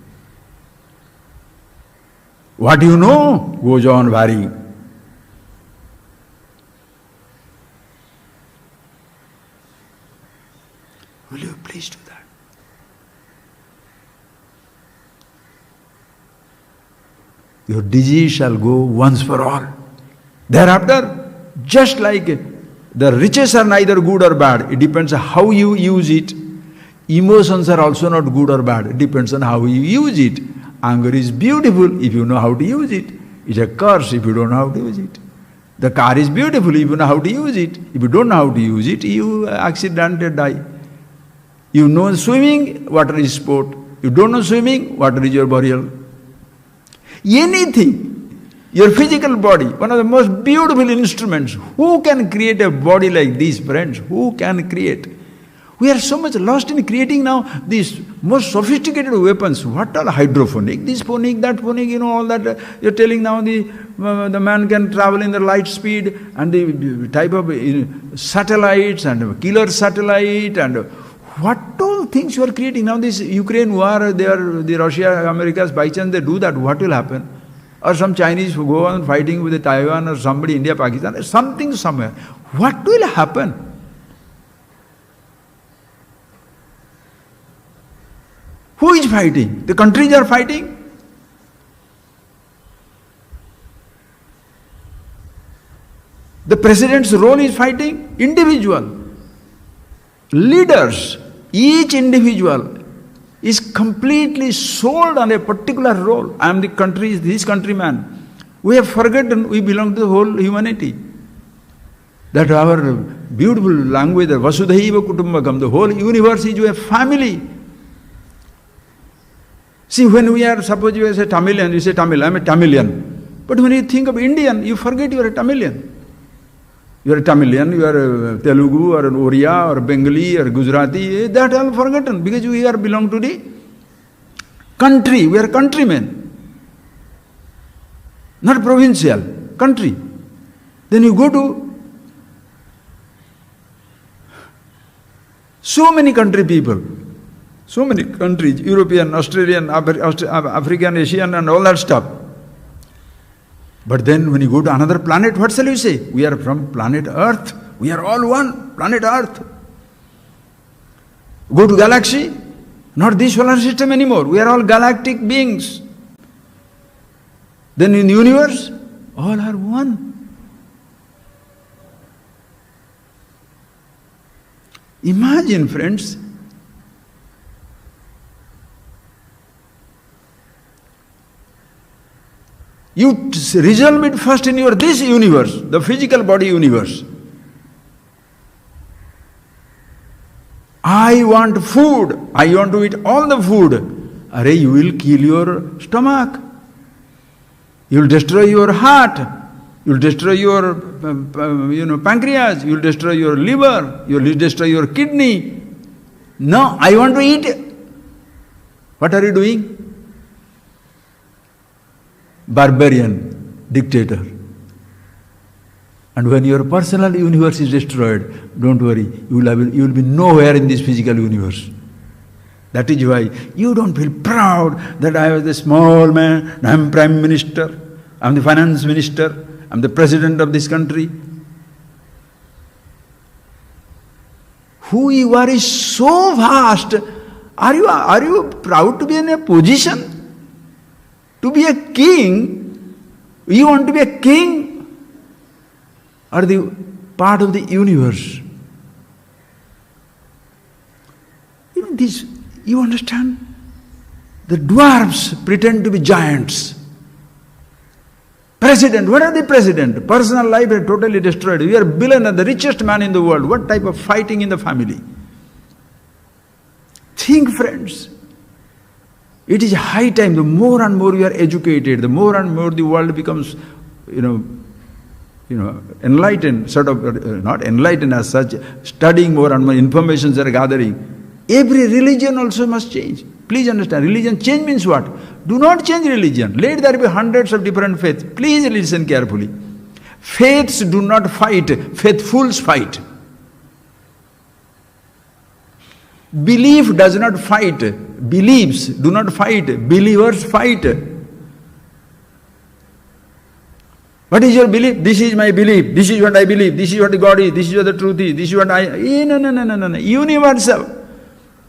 What you know goes on varying. Will you please do that? Your disease shall go once for all. Thereafter, just like the riches are neither good or bad, it depends on how you use it. Emotions are also not good or bad, it depends on how you use it. Anger is beautiful if you know how to use it. It's a curse if you don't know how to use it. The car is beautiful if you know how to use it. If you don't know how to use it, you accidentally die. You know swimming, water is sport. You don't know swimming, water is your burial. Anything. Your physical body, one of the most beautiful instruments. Who can create a body like this, friends? Who can create? We are so much lost in creating now these most sophisticated weapons. What are hydrophonic, this phonic, that phonic, all that. You're telling now the man can travel in the light speed, and the type of satellites and killer satellite and what all things you are creating. Now this Ukraine war, the Russia, Americas, by chance they do that, what will happen? Or some Chinese who go on fighting with the Taiwan or somebody, India, Pakistan, something somewhere. What will happen? Who is fighting? The countries are fighting. The president's role is fighting. Individual. Leaders, each individual is completely sold on a particular role. I am the country, this countryman. We have forgotten we belong to the whole humanity. That our beautiful language, Vasudhaiva Kutumbakam, the whole universe is a family. See, when we are, suppose you say Tamilian, you say Tamil, I am a Tamilian. But when you think of Indian, you forget you are a Tamilian. You are a Tamilian, you are a Telugu, or an Oriya, or Bengali, or Gujarati, that all forgotten, because we are belong to the country, we are countrymen. Not provincial, country. Then you go to so many country people, so many countries, European, Australian, African, Asian, and all that stuff. But then when you go to another planet, what shall you say? We are from planet Earth. We are all one, planet Earth. Go to galaxy, not this solar system anymore. We are all galactic beings. Then in the universe, all are one. Imagine, friends, you resolve it first in this universe, the physical body universe. I want food. I want to eat all the food. Array, you will kill your stomach. You will destroy your heart. You will destroy your pancreas. You will destroy your liver. You will destroy your kidney. No, I want to eat. What are you doing? Barbarian, dictator. And when your personal universe is destroyed, don't worry, you will be nowhere in this physical universe. That is why you don't feel proud that I was a small man, I am Prime Minister, I am the Finance Minister, I am the President of this country. Who you are is so vast. Are you proud to be in a position? To be a king? You want to be a king? Or the part of the universe? Even this, you understand? The dwarfs pretend to be giants. President, what are the president? Personal life is totally destroyed. You are billionaire, the richest man in the world. What type of fighting in the family? Think, friends. It is high time. The more and more you are educated, the more and more the world becomes, enlightened. Sort of not enlightened as such. Studying more and more, informations are gathering. Every religion also must change. Please understand, religion change means what? Do not change religion. Let there be hundreds of different faiths. Please listen carefully. Faiths do not fight, faithfuls fight. Belief does not fight, beliefs do not fight, believers fight. What is your belief? This is my belief, this is what I believe, this is what God is, this is what the truth is, this is what I... No. Universal.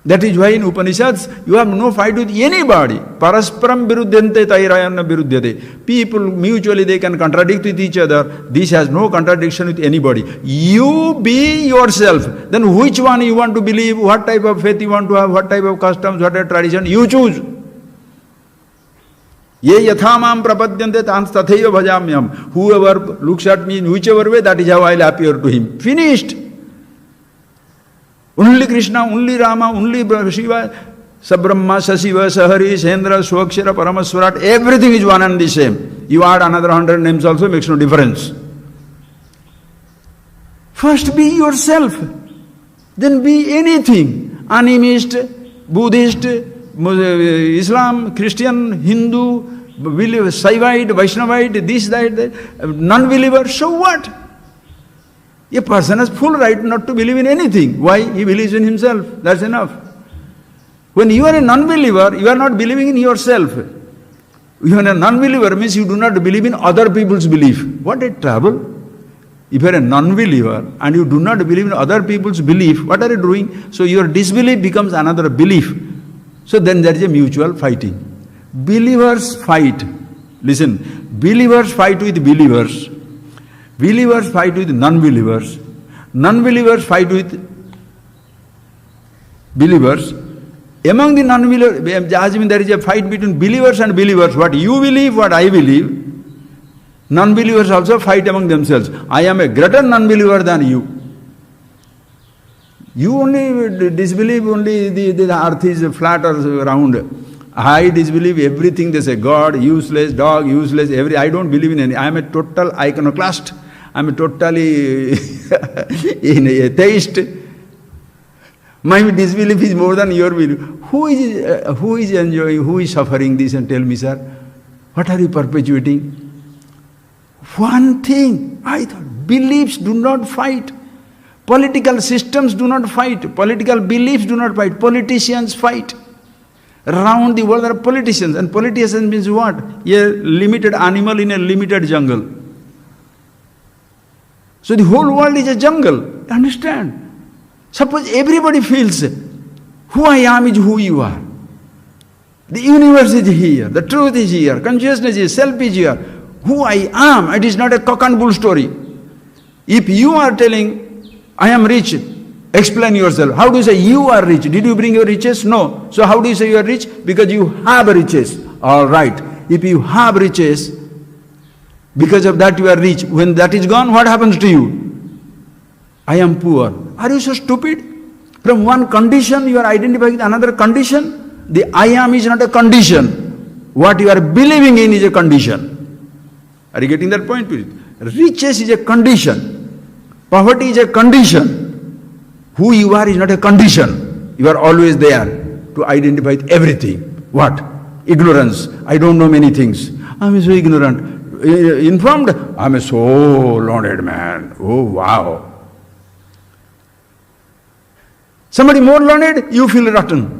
That is why in Upanishads, you have no fight with anybody. Parasparam viruddhyante tairayanna viruddhyate. People mutually they can contradict with each other. This has no contradiction with anybody. You be yourself. Then which one you want to believe, what type of faith you want to have, what type of customs, what type of tradition, you choose. Ye yathamam prapadyante tans tathaiva bhajamyam. Whoever looks at me in whichever way, that is how I will appear to him. Finished. Only Krishna, only Rama, only Shiva, Sabrahma, Sasiva, Sahari, Sendra, Swakshara, Paramaswarat, everything is one and the same. You add another 100 names also, makes no difference. First be yourself, then be anything. Animist, Buddhist, Islam, Christian, Hindu, Saivite, Vaishnavite, this, that, non-believer, so what? A person has full right not to believe in anything. Why? He believes in himself. That's enough. When you are a non-believer, you are not believing in yourself. You are a non-believer means you do not believe in other people's belief. What a trouble. If you are a non-believer and you do not believe in other people's belief, what are you doing? So your disbelief becomes another belief. So then there is a mutual fighting. Believers fight. Listen, believers fight with believers. Believers fight with non-believers. Non-believers fight with believers. Among the non-believers, there is a fight between believers and believers. What you believe, what I believe. Non-believers also fight among themselves. I am a greater non-believer than you. You only disbelieve only the earth is flat or round. I disbelieve everything. They say God, useless, dog, useless, I don't believe in any. I am a total iconoclast. I am a totally atheist. My disbelief is more than your belief. Who is enjoying, who is suffering this? And tell me, sir, what are you perpetuating? One thing, I thought, beliefs do not fight. Political systems do not fight. Political beliefs do not fight. Politicians fight. Around the world there are politicians. And politicians means what? A limited animal in a limited jungle. So the whole world is a jungle. Understand? Suppose everybody feels, who I am is who you are. The universe is here. The truth is here. Consciousness is, self is here. Who I am, it is not a cock and bull story. If you are telling, I am rich, explain yourself. How do you say you are rich? Did you bring your riches? No. So how do you say you are rich? Because you have riches. All right. If you have riches, because of that you are rich. When that is gone, what happens to you? I am poor. Are you so stupid? From one condition you are identifying with another condition. The I am is not a condition. What you are believing in is a condition. Are you getting that point? Riches is a condition. Poverty is a condition. Who you are is not a condition. You are always there to identify with everything. What? Ignorance. I don't know many things. I am so ignorant. Informed, I am a so learned man. Oh wow. Somebody more learned, you feel rotten.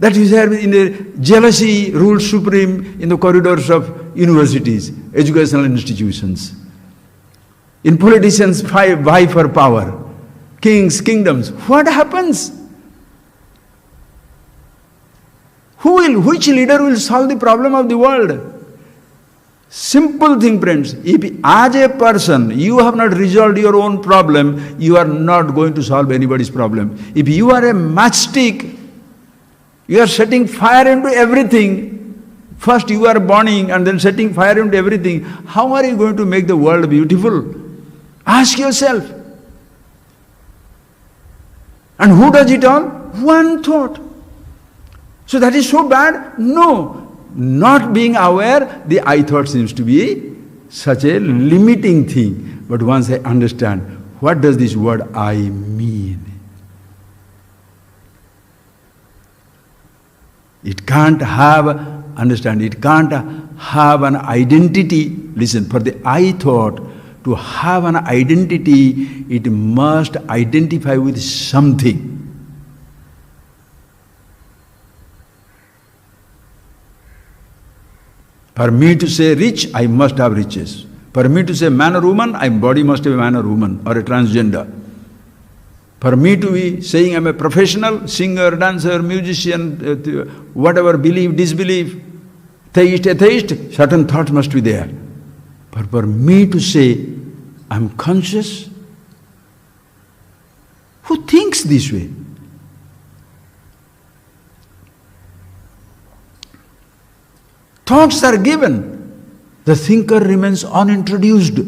That is there in the jealousy rules supreme in the corridors of universities, educational institutions. In politicians vie for power. kings, kingdoms. What happens? Which leader will solve the problem of the world? Simple thing, friends. If as a person you have not resolved your own problem, you are not going to solve anybody's problem. If you are a matchstick, you are setting fire into everything. First you are burning and then setting fire into everything. How are you going to make the world beautiful? Ask yourself. And who does it all? One thought. So that is so bad? No. Not being aware, the I thought seems to be such a limiting thing. But once I understand, what does this word I mean? It can't have, understand, it can't have an identity. Listen, for the I thought to have an identity, it must identify with something. For me to say rich, I must have riches. For me to say man or woman, my body must be a man or woman or a transgender. For me to be saying I'm a professional, singer, dancer, musician, whatever, believe, disbelieve, theist, atheist, certain thought must be there. But for me to say I'm conscious, who thinks this way? Thoughts are given, the thinker remains unintroduced.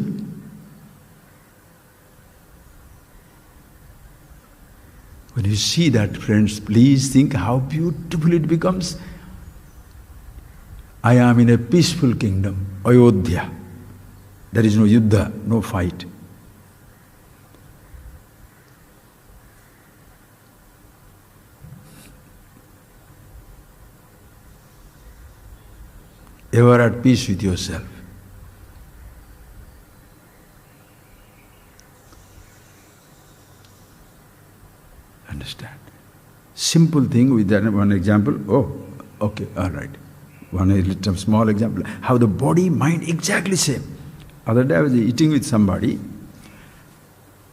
When you see that, friends, please think how beautiful it becomes. I am in a peaceful kingdom, Ayodhya. There is no yuddha, no fight. Ever at peace with yourself. Understand? Simple thing with that one example. Oh, okay, all right. One little small example. How the body, mind exactly same. Other day I was eating with somebody.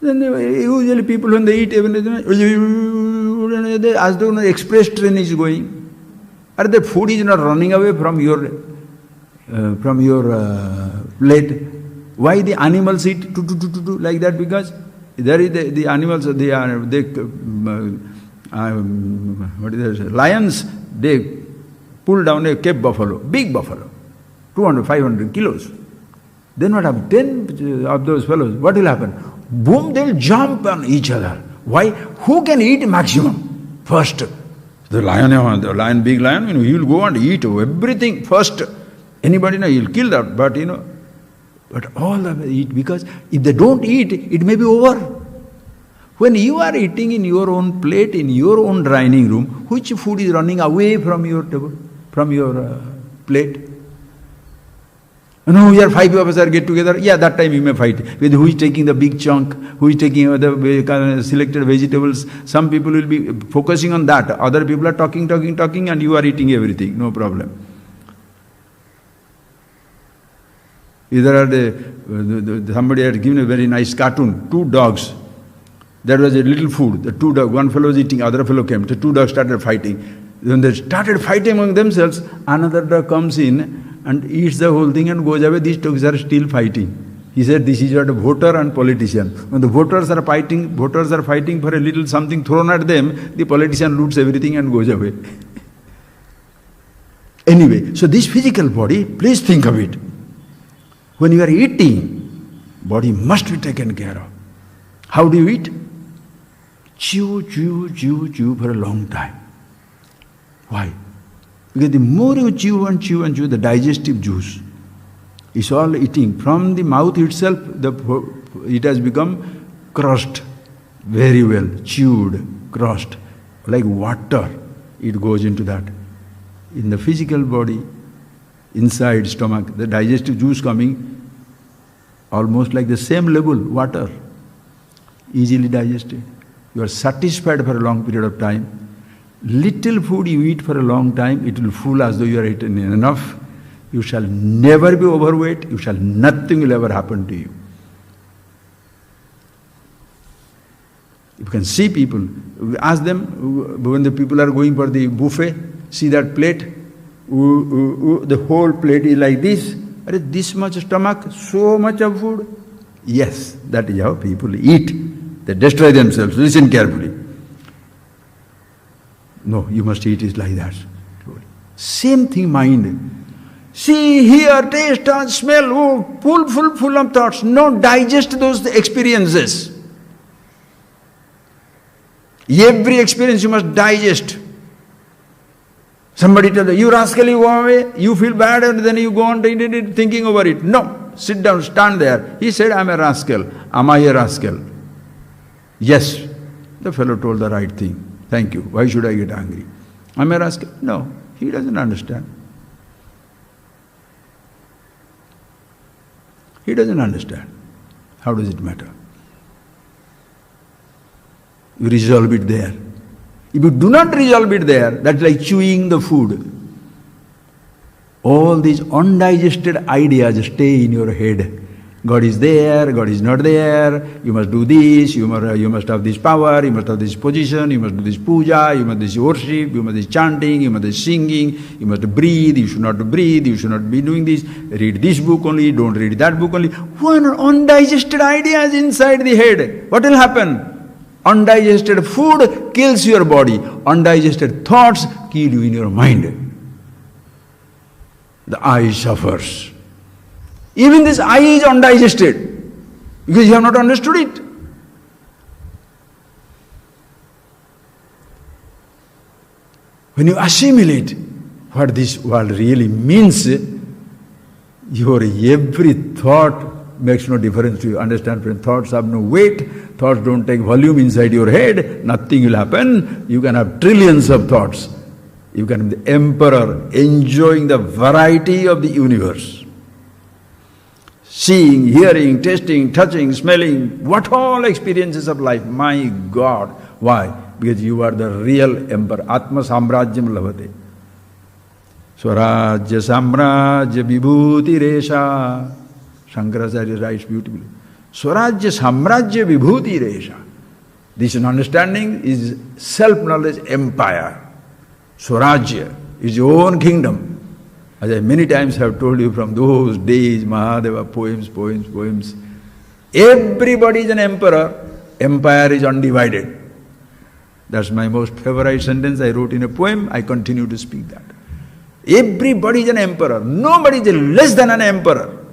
Then usually people when they eat, even as though the express train is going. Or the food is not running away from your plate. Why the animals eat like that? Because there is the animals, lions, they pull down a Cape buffalo, big buffalo, 200, 500 kilos. Then what happens? 10 of those fellows, what will happen? Boom, they'll jump on each other. Why? Who can eat maximum first? The lion, big lion, he will go and eat everything first. Anybody know, he'll kill that, but but all of them eat, because if they don't eat, it may be over. When you are eating in your own plate, in your own dining room, which food is running away from your table, from your plate? No, here 5 of us are get together, yeah, that time you may fight. With who is taking the big chunk, who is taking the selected vegetables. Some people will be focusing on that. Other people are talking, and you are eating everything, no problem. Either somebody had given a very nice cartoon, 2 dogs. There was a little food, the 2 dogs, one fellow was eating, other fellow came, the 2 dogs started fighting. When they started fighting among themselves, another dog comes in and eats the whole thing and goes away. These dogs are still fighting. He said, this is what a voter and politician. When the voters are fighting for a little something thrown at them, the politician loots everything and goes away. Anyway, so this physical body, please think of it. When you are eating, body must be taken care of. How do you eat? Chew for a long time. Why? Because the more you chew and chew, the digestive juice is all eating. From the mouth itself, it has become crushed very well, chewed, crushed, like water. It goes into that. In the physical body, inside stomach, the digestive juice coming almost like the same level, water, easily digested. You are satisfied for a long period of time. Little food you eat for a long time, it will fool as though you are eaten enough. You shall never be overweight, nothing will ever happen to you. You can see people, ask them when the people are going for the buffet, see that plate, the whole plate is like this. This much stomach, so much of food. Yes, that is how people eat. They destroy themselves. Listen carefully. No, you must eat it like that. Same thing, mind. See, hear, taste, touch, smell, full of thoughts. No, digest those experiences. Every experience you must digest. Somebody tells you, you rascal, you go away, you feel bad and then you go on thinking over it. No, sit down, stand there. He said, I'm a rascal. Am I a rascal? Yes. The fellow told the right thing. Thank you. Why should I get angry? I'm a rascal. No, he doesn't understand. He doesn't understand. How does it matter? You resolve it there. If you do not resolve it there, that's like chewing the food. All these undigested ideas stay in your head. God is there, God is not there, you must do this, you must have this power, you must have this position, you must do this puja, you must do this worship, you must do this chanting, you must do this singing, you must breathe, you should not breathe, you should not be doing this, read this book only, don't read that book only. One undigested ideas inside the head. What will happen? Undigested food kills your body. Undigested thoughts kill you in your mind. The eye suffers. Even this eye is undigested because you have not understood it. When you assimilate what this world really means, your every thought makes no difference to you. Understand, friend? Thoughts have no weight. Thoughts don't take volume inside your head. Nothing will happen. You can have trillions of thoughts. You can be the emperor, enjoying the variety of the universe. Seeing, hearing, tasting, touching, smelling, what all experiences of life. My God. Why? Because you are the real emperor. Atma samrajyam lavate. Swarajya samrajya vibhuti resha. Shankaracharya writes beautifully. Swarajya samrajya vibhuti resha. This understanding is self-knowledge empire. Swarajya is your own kingdom. As I many times have told you from those days, Mahadeva, poems. Everybody is an emperor. Empire is undivided. That's my most favorite sentence I wrote in a poem. I continue to speak that. Everybody is an emperor. Nobody is less than an emperor.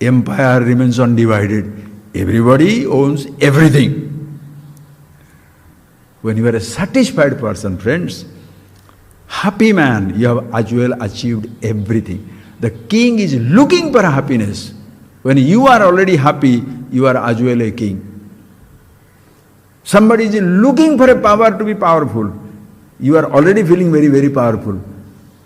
Empire remains undivided. Everybody owns everything. When you are a satisfied person, friends, happy man, you have as well achieved everything. The king is looking for happiness. When you are already happy, you are as well a king. Somebody is looking for a power to be powerful. You are already feeling very, very powerful.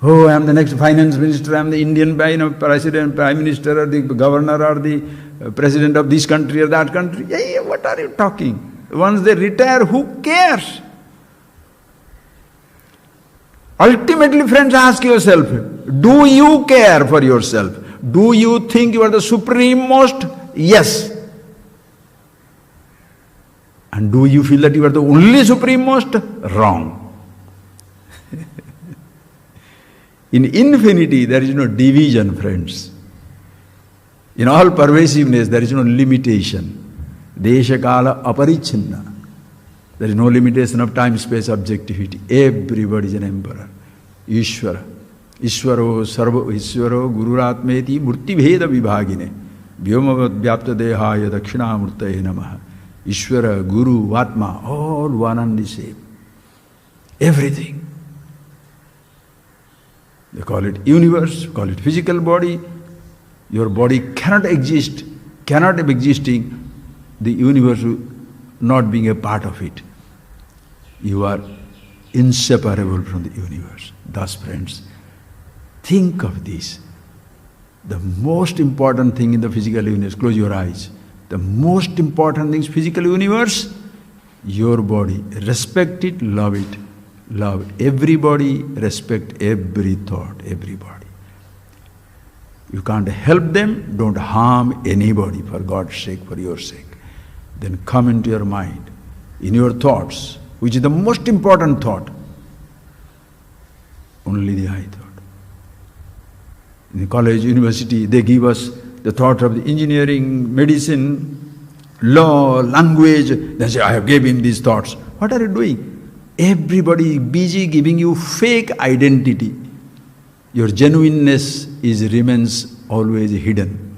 Oh, I am the next finance minister, I am the Indian president, prime minister, or the governor, or the president of this country or that country. Hey, what are you talking? Once they retire, who cares? Ultimately, friends, ask yourself, do you care for yourself? Do you think you are the supreme most? Yes. And do you feel that you are the only supreme most? Wrong. In infinity, there is no division, friends. In all pervasiveness, there is no limitation. Desha kala aparichinna. There is no limitation of time, space, objectivity. Everybody is an emperor. Ishvara. Ishvaro gururatmeti murti bheda vibhagine. Vyomavad vyapta dehaya dakshinamurtaye namaha. Ishvara, Guru, Atma, all one and the same. Everything. They call it universe, call it physical body. Your body cannot exist, cannot be existing, the universe not being a part of it. You are inseparable from the universe. Thus, friends, think of this. The most important thing in the physical universe, close your eyes. The most important thing is physical universe, your body. Respect it, love it. Love everybody, respect every thought, everybody. You can't help them, don't harm anybody for God's sake, for your sake. Then come into your mind. in your thoughts, which is the most important thought? Only the I thought. In the college, university, they give us the thought of the engineering, medicine, law, language. They say, I have given these thoughts. What are you doing? Everybody busy giving you fake identity. Your genuineness remains always hidden.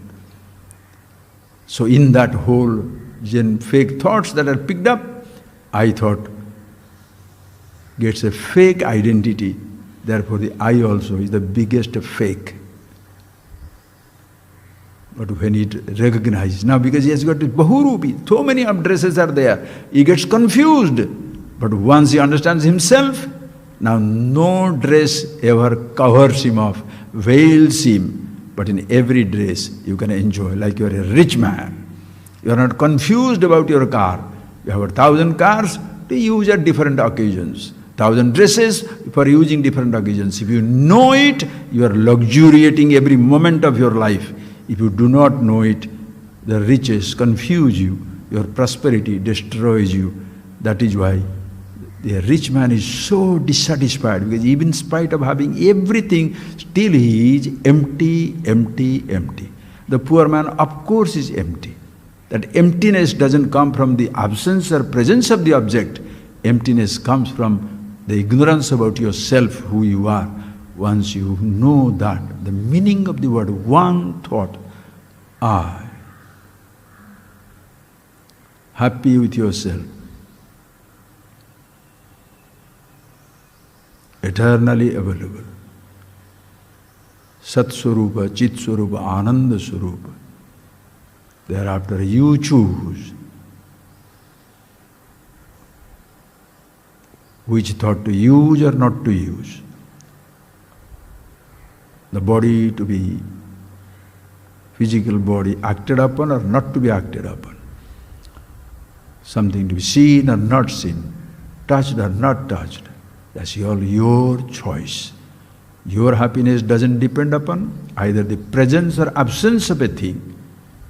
So in that whole fake thoughts that are picked up, I thought gets a fake identity. Therefore the I also is the biggest fake. But when it recognizes, now because he has got Bahurupi, so many addresses are there, he gets confused. But once he understands himself, now no dress ever covers him off, veils him. But in every dress you can enjoy, like you are a rich man. You are not confused about your car. You have 1,000 cars to use at different occasions. 1,000 dresses for using different occasions. If you know it, you are luxuriating every moment of your life. If you do not know it, the riches confuse you, your prosperity destroys you. That is why the rich man is so dissatisfied, because even in spite of having everything, still he is empty, empty, empty. The poor man, of course, is empty. That emptiness doesn't come from the absence or presence of the object. Emptiness comes from the ignorance about yourself, who you are. Once you know that, the meaning of the word, one thought, I, happy with yourself, eternally available, Sat Swarupa, Chit Swarupa, Ananda Swarupa. Thereafter you choose which thought to use or not to use. The body to be, physical body acted upon or not to be acted upon. Something to be seen or not seen, touched or not touched. That's all your choice. Your happiness doesn't depend upon either the presence or absence of a thing,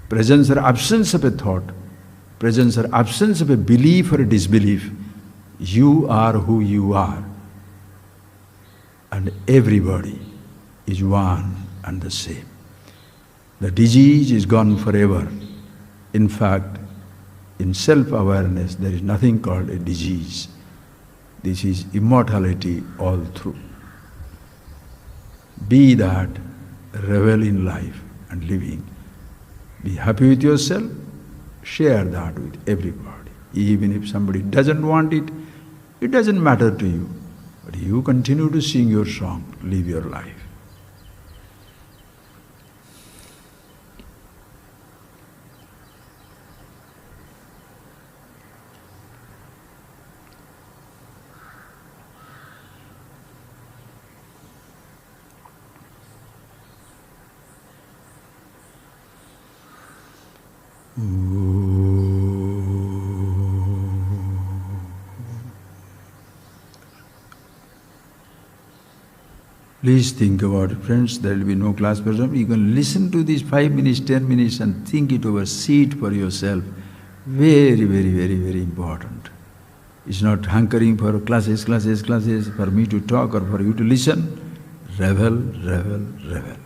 presence or absence of a thought, presence or absence of a belief or a disbelief. You are who you are. And everybody is one and the same. The disease is gone forever. In fact, in self-awareness, there is nothing called a disease. This is immortality all through. Be that, revel in life and living. Be happy with yourself, share that with everybody. Even if somebody doesn't want it, it doesn't matter to you. But you continue to sing your song, live your life. Please think about it, friends. There will be no class program. You can listen to these 5 minutes, 10 minutes and think it over, see it for yourself. Very, very, very, very important. It's not hankering for classes, for me to talk or for you to listen. Revel, revel, revel.